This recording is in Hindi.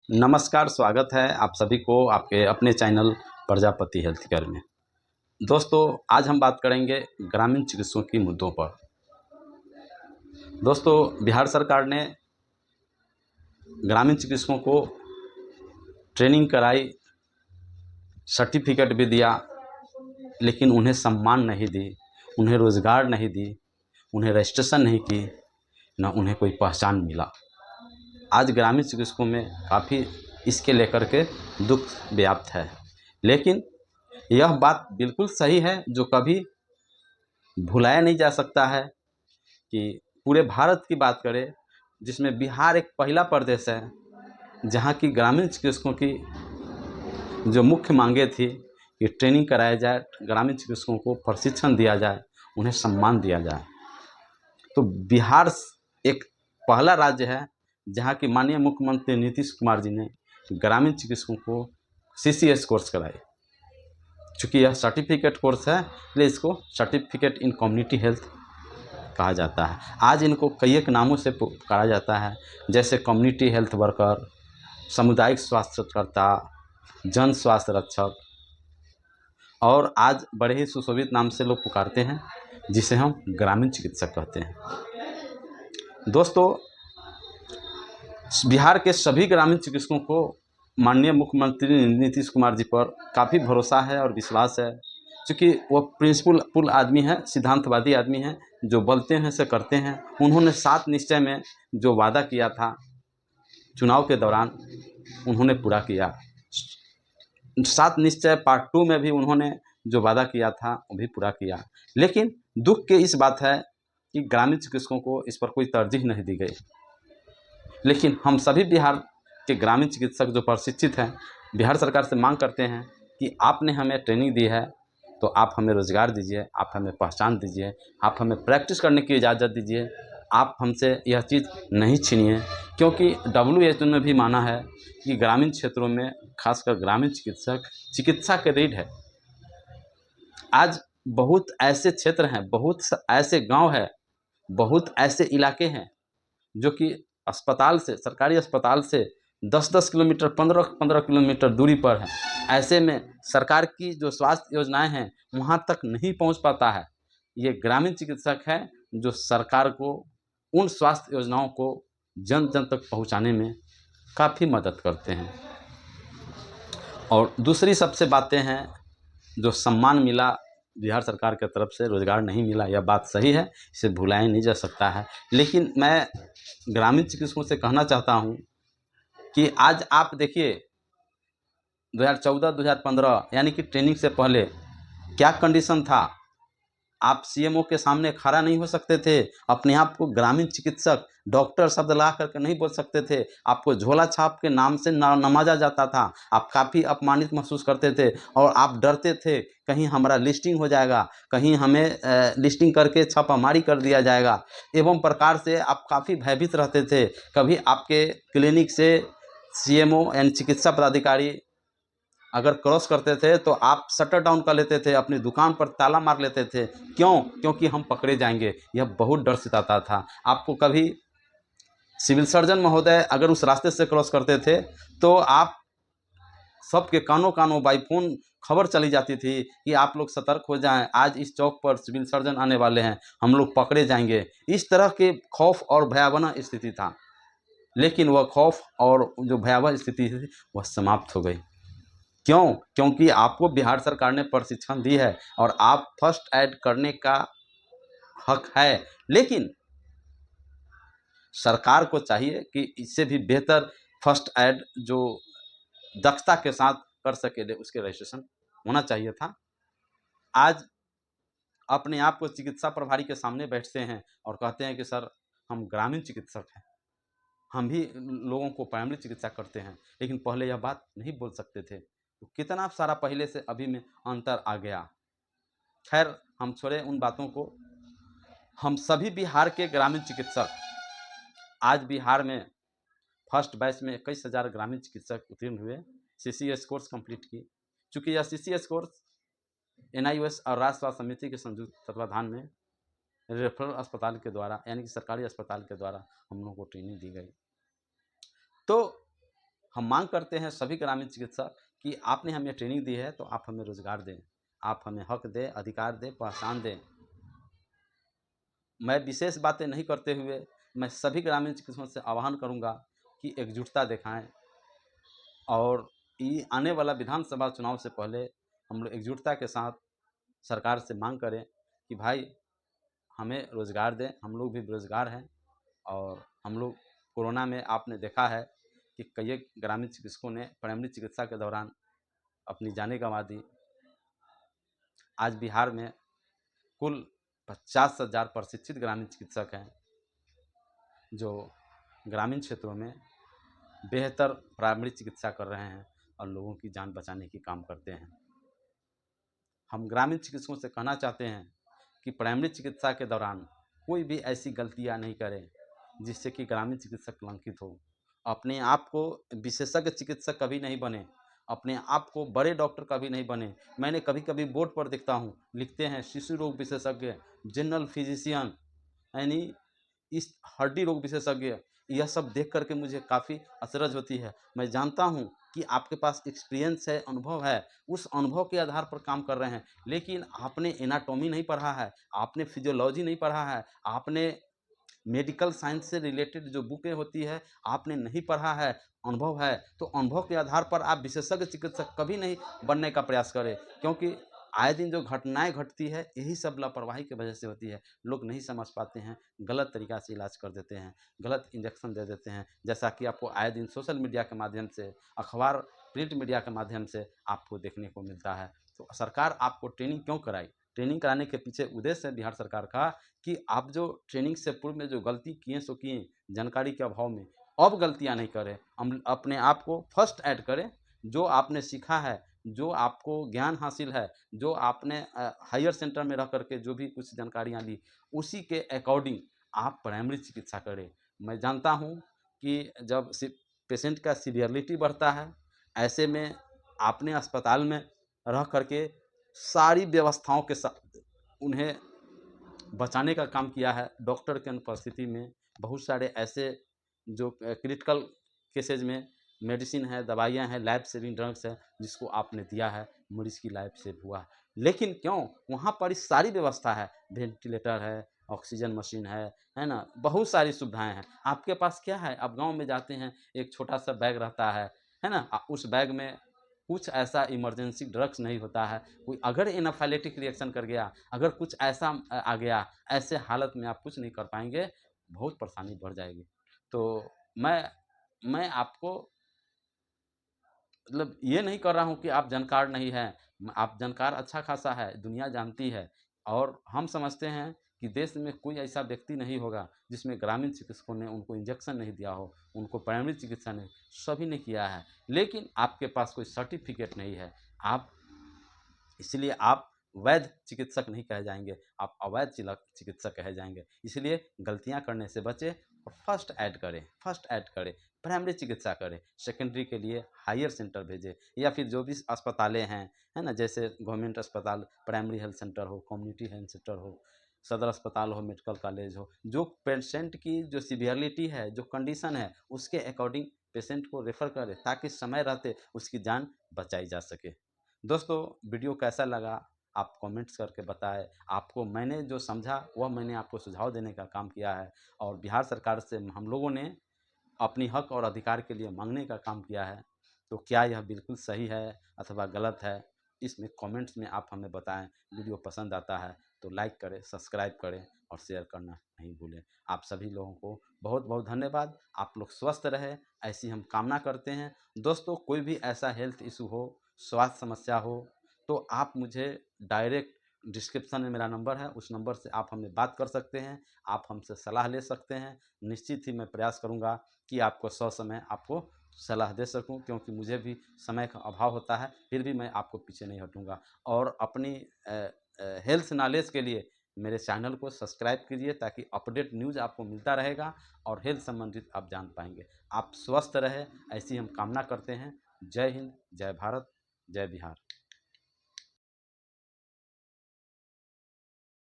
नमस्कार, स्वागत है आप सभी को आपके अपने चैनल प्रजापति हेल्थ केयर में। दोस्तों, आज हम बात करेंगे ग्रामीण चिकित्सकों की मुद्दों पर। दोस्तों, बिहार सरकार ने ग्रामीण चिकित्सकों को ट्रेनिंग कराई, सर्टिफिकेट भी दिया, लेकिन उन्हें सम्मान नहीं दी, उन्हें रोज़गार नहीं दी, उन्हें रजिस्ट्रेशन नहीं की, न उन्हें कोई पहचान मिला। आज ग्रामीण चिकित्सकों में काफ़ी इसके लेकर के दुख व्याप्त है। लेकिन यह बात बिल्कुल सही है, जो कभी भुलाया नहीं जा सकता है कि पूरे भारत की बात करें, जिसमें बिहार एक पहला प्रदेश है जहाँ की ग्रामीण चिकित्सकों की जो मुख्य मांगे थी कि ट्रेनिंग कराया जाए, ग्रामीण चिकित्सकों को प्रशिक्षण दिया जाए, उन्हें सम्मान दिया जाए। तो बिहार एक पहला राज्य है जहाँ की माननीय मुख्यमंत्री नीतीश कुमार जी ने ग्रामीण चिकित्सकों को CCS कोर्स कराए। चूँकि यह सर्टिफिकेट कोर्स है, इसलिए इसको सर्टिफिकेट इन कम्युनिटी हेल्थ कहा जाता है। आज इनको कई एक नामों से पुकारा जाता है, जैसे कम्युनिटी हेल्थ वर्कर, सामुदायिक स्वास्थ्यकर्ता, जन स्वास्थ्य रक्षक, और आज बड़े ही सुशोभित नाम से लोग पुकारते हैं, जिसे हम ग्रामीण चिकित्सक कहते हैं। दोस्तों, बिहार के सभी ग्रामीण चिकित्सकों को माननीय मुख्यमंत्री नीतीश कुमार जी पर काफ़ी भरोसा है और विश्वास है, क्योंकि वो प्रिंसिपल आदमी है, सिद्धांतवादी आदमी है, जो बोलते हैं से करते हैं। उन्होंने 7 निश्चय में जो वादा किया था चुनाव के दौरान, उन्होंने पूरा किया। 7 निश्चय पार्ट 2 में भी उन्होंने जो वादा किया था वो भी पूरा किया। लेकिन दुख की इस बात है कि ग्रामीण चिकित्सकों को इस पर कोई तरजीह नहीं दी गई। लेकिन हम सभी बिहार के ग्रामीण चिकित्सक जो प्रशिक्षित हैं, बिहार सरकार से मांग करते हैं कि आपने हमें ट्रेनिंग दी है, तो आप हमें रोज़गार दीजिए, आप हमें पहचान दीजिए, आप हमें प्रैक्टिस करने की इजाज़त दीजिए, आप हमसे यह चीज़ नहीं छीनिए। क्योंकि WHO ने भी माना है कि ग्रामीण क्षेत्रों में खासकर ग्रामीण चिकित्सक चिकित्सा के रीढ़ है। आज बहुत ऐसे क्षेत्र हैं, बहुत ऐसे गाँव हैं, बहुत ऐसे इलाके हैं जो कि अस्पताल से, सरकारी अस्पताल से 10-10 किलोमीटर, 15-15 किलोमीटर दूरी पर है। ऐसे में सरकार की जो स्वास्थ्य योजनाएं हैं वहाँ तक नहीं पहुँच पाता है। ये ग्रामीण चिकित्सक है जो सरकार को उन स्वास्थ्य योजनाओं को जन जन तक पहुँचाने में काफ़ी मदद करते हैं। और दूसरी सबसे बातें हैं, जो सम्मान मिला बिहार सरकार की तरफ से, रोज़गार नहीं मिला, यह बात सही है, इसे भुलाया नहीं जा सकता है। लेकिन मैं ग्रामीण चिकित्सकों से कहना चाहता हूँ कि आज आप देखिए 2014-2015 यानी कि ट्रेनिंग से पहले क्या कंडीशन था। आप CMO के सामने खड़ा नहीं हो सकते थे, अपने आप को ग्रामीण चिकित्सक, डॉक्टर शब्द ला करके नहीं बोल सकते थे, आपको झोला छाप के नाम से नवाजा जाता था। आप काफ़ी अपमानित महसूस करते थे और आप डरते थे कहीं हमारा लिस्टिंग हो जाएगा, कहीं हमें लिस्टिंग करके छापामारी कर दिया जाएगा, एवं प्रकार से आप काफ़ी भयभीत रहते थे। कभी आपके क्लिनिक से CMO यानी चिकित्सा पदाधिकारी अगर क्रॉस करते थे तो आप शटर डाउन कर लेते थे, अपनी दुकान पर ताला मार लेते थे। क्यों? क्योंकि हम पकड़े जाएंगे, यह बहुत डर सताता था। आपको कभी सिविल सर्जन महोदय अगर उस रास्ते से क्रॉस करते थे तो आप सबके कानों कानों बाई फोन खबर चली जाती थी कि आप लोग सतर्क हो जाएं, आज इस चौक पर सिविल सर्जन आने वाले हैं, हम लोग पकड़े जाएंगे। इस तरह के खौफ और भयावह स्थिति था। लेकिन वह खौफ और जो भयावह स्थिति थी वह समाप्त हो गई। क्यों? क्योंकि आपको बिहार सरकार ने प्रशिक्षण दी है और आप फर्स्ट ऐड करने का हक है। लेकिन सरकार को चाहिए कि इससे भी बेहतर फर्स्ट ऐड जो दक्षता के साथ कर सके, उसके रजिस्ट्रेशन होना चाहिए था। आज अपने आप को चिकित्सा प्रभारी के सामने बैठते हैं और कहते हैं कि सर हम ग्रामीण चिकित्सक हैं, हम भी लोगों को प्राइमरी चिकित्सा करते हैं, लेकिन पहले यह बात नहीं बोल सकते थे। तो कितना सारा पहले से अभी में अंतर आ गया। खैर, हम छोड़े उन बातों को। हम सभी बिहार के ग्रामीण चिकित्सक, आज बिहार में फर्स्ट बैच में 21,000 ग्रामीण चिकित्सक उत्तीर्ण हुए, CCS कोर्स कंप्लीट की। चूँकि यह CCS कोर्स NIOS और राज्य स्वास्थ्य समिति के संयुक्त तत्वाधान में रेफरल अस्पताल के द्वारा यानी कि सरकारी अस्पताल के द्वारा हम लोगों को ट्रेनिंग दी गई। तो हम मांग करते हैं सभी ग्रामीण चिकित्सक कि आपने हमें ट्रेनिंग दी है तो आप हमें रोज़गार दें, आप हमें हक दें, अधिकार दें, पहचान दें। मैं विशेष बातें नहीं करते हुए मैं सभी ग्रामीण चिकित्सकों से आह्वान करूँगा कि एकजुटता दिखाएँ और ये आने वाला विधानसभा चुनाव से पहले हम लोग एकजुटता के साथ सरकार से मांग करें कि भाई हमें रोज़गार दें, हम लोग भी बेरोज़गार हैं। और हम लोग कोरोना में आपने देखा है कि कई ग्रामीण चिकित्सकों ने प्राइमरी चिकित्सा के दौरान अपनी जानें गंवा दी। आज बिहार में कुल 50,000 प्रशिक्षित ग्रामीण चिकित्सक हैं जो ग्रामीण क्षेत्रों में बेहतर प्राइमरी चिकित्सा कर रहे हैं और लोगों की जान बचाने की काम करते हैं। हम ग्रामीण चिकित्सकों से कहना चाहते हैं कि प्राइमरी चिकित्सा के दौरान कोई भी ऐसी गलतियां नहीं करें जिससे कि ग्रामीण चिकित्सक कलंकित हो। अपने आप को विशेषज्ञ चिकित्सक कभी नहीं बने, अपने आप को बड़े डॉक्टर कभी नहीं बने। मैंने कभी-कभी बोर्ड पर देखता हूँ, लिखते हैं शिशु रोग विशेषज्ञ, जनरल फिजिशियन, यानी इस हड्डी रोग विशेषज्ञ। यह सब देख कर के मुझे काफ़ी अचरज होती है। मैं जानता हूँ कि आपके पास एक्सपीरियंस है, अनुभव है, उस अनुभव के आधार पर काम कर रहे हैं, लेकिन आपने एनाटॉमी नहीं पढ़ा है, आपने फिजियोलॉजी नहीं पढ़ा है, आपने मेडिकल साइंस से रिलेटेड जो बुकें होती है आपने नहीं पढ़ा है, अनुभव है, तो अनुभव के आधार पर आप विशेषज्ञ चिकित्सक कभी नहीं बनने का प्रयास करें, क्योंकि आए दिन जो घटनाएँ घटती है यही सब लापरवाही की वजह से होती है। लोग नहीं समझ पाते हैं, गलत तरीक़ा से इलाज कर देते हैं, गलत इंजेक्शन दे देते हैं। जैसा कि आपको आए दिन सोशल मीडिया के माध्यम से, अखबार, प्रिंट मीडिया के माध्यम से आपको देखने को मिलता है। तो सरकार आपको ट्रेनिंग क्यों कराई? ट्रेनिंग कराने के पीछे उद्देश्य है बिहार सरकार का कि आप जो ट्रेनिंग से पूर्व में जो गलती किए सो किए जानकारी के अभाव में, अब गलतियाँ नहीं करें। हम अपने आप को फर्स्ट ऐड करें, जो आपने सीखा है, जो आपको ज्ञान हासिल है, जो आपने हायर सेंटर में रह कर के जो भी कुछ जानकारियाँ ली, उसी के अकॉर्डिंग आप प्राइमरी चिकित्सा करें। मैं जानता हूँ कि जब पेशेंट का सीवियरिटी बढ़ता है, ऐसे में आपने अस्पताल में रह कर के सारी व्यवस्थाओं के साथ उन्हें बचाने का काम किया है। डॉक्टर की अनुपस्थिति में बहुत सारे ऐसे जो क्रिटिकल केसेज़ में मेडिसिन है, दवाइयाँ हैं, लाइफ सेविंग ड्रग्स है, जिसको आपने दिया है, मरीज़ की लाइफ सेव हुआ है। लेकिन क्यों? वहाँ पर इस सारी व्यवस्था है, वेंटिलेटर है, ऑक्सीजन मशीन है ना? बहुत सारी सुविधाएँ हैं। आपके पास क्या है? आप गाँव में जाते हैं, एक छोटा-सा बैग रहता है ना? उस बैग में कुछ ऐसा इमरजेंसी ड्रग्स नहीं होता है, कोई अगर एनाफाइलेटिक रिएक्शन कर गया, अगर कुछ ऐसा आ गया, ऐसे हालत में आप कुछ नहीं कर पाएँगे, बहुत परेशानी बढ़ जाएगी। तो मैं आपको मतलब ये नहीं कर रहा हूँ कि आप जानकार नहीं हैं, आप जानकार अच्छा खासा है, दुनिया जानती है और हम समझते हैं कि देश में कोई ऐसा व्यक्ति नहीं होगा जिसमें ग्रामीण चिकित्सकों ने उनको इंजेक्शन नहीं दिया हो, उनको प्राइमरी चिकित्सा नहीं, सभी ने किया है। लेकिन आपके पास कोई सर्टिफ़िकेट नहीं है, आप इसलिए आप वैध चिकित्सक नहीं कहे जाएँगे, आप अवैध चिकित्सक कहे जाएँगे। इसलिए गलतियाँ करने से बचें और फर्स्ट ऐड करें, प्राइमरी चिकित्सा करें, सेकेंडरी के लिए हायर सेंटर भेजें या फिर जो भी अस्पतालें हैं, है ना? जैसे गवर्नमेंट अस्पताल, प्राइमरी हेल्थ सेंटर हो, कम्युनिटी हेल्थ सेंटर हो, सदर अस्पताल हो, मेडिकल कॉलेज हो, जो पेशेंट की जो सीवियरिटी है, जो कंडीशन है, उसके अकॉर्डिंग पेशेंट को रेफ़र करें ताकि समय रहते उसकी जान बचाई जा सके। दोस्तों वीडियो कैसा लगा आप कमेंट्स करके बताएं। आपको मैंने जो समझा वह मैंने आपको सुझाव देने का काम किया है और बिहार सरकार से हम लोगों ने अपनी हक और अधिकार के लिए मांगने का काम किया है। तो क्या यह बिल्कुल सही है अथवा गलत है, इसमें कमेंट्स में आप हमें बताएं। वीडियो पसंद आता है तो लाइक करें, सब्सक्राइब करें और शेयर करना नहीं भूलें। आप सभी लोगों को बहुत बहुत धन्यवाद। आप लोग स्वस्थ रहें, ऐसी हम कामना करते हैं। दोस्तों कोई भी ऐसा हेल्थ इशू हो, स्वास्थ्य समस्या हो, तो आप मुझे डायरेक्ट डिस्क्रिप्शन में मेरा नंबर है, उस नंबर से आप हमें बात कर सकते हैं, आप हमसे सलाह ले सकते हैं। निश्चित ही मैं प्रयास करूँगा कि आपको ससमय आपको सलाह दे सकूँ, क्योंकि मुझे भी समय का अभाव होता है, फिर भी मैं आपको पीछे नहीं हटूँगा। और अपनी हेल्थ नॉलेज के लिए मेरे चैनल को सब्सक्राइब कीजिए ताकि अपडेट न्यूज़ आपको मिलता रहेगा और हेल्थ संबंधित आप जान पाएँगे। आप स्वस्थ रहें, ऐसी हम कामना करते हैं। जय हिंद, जय भारत, जय बिहार।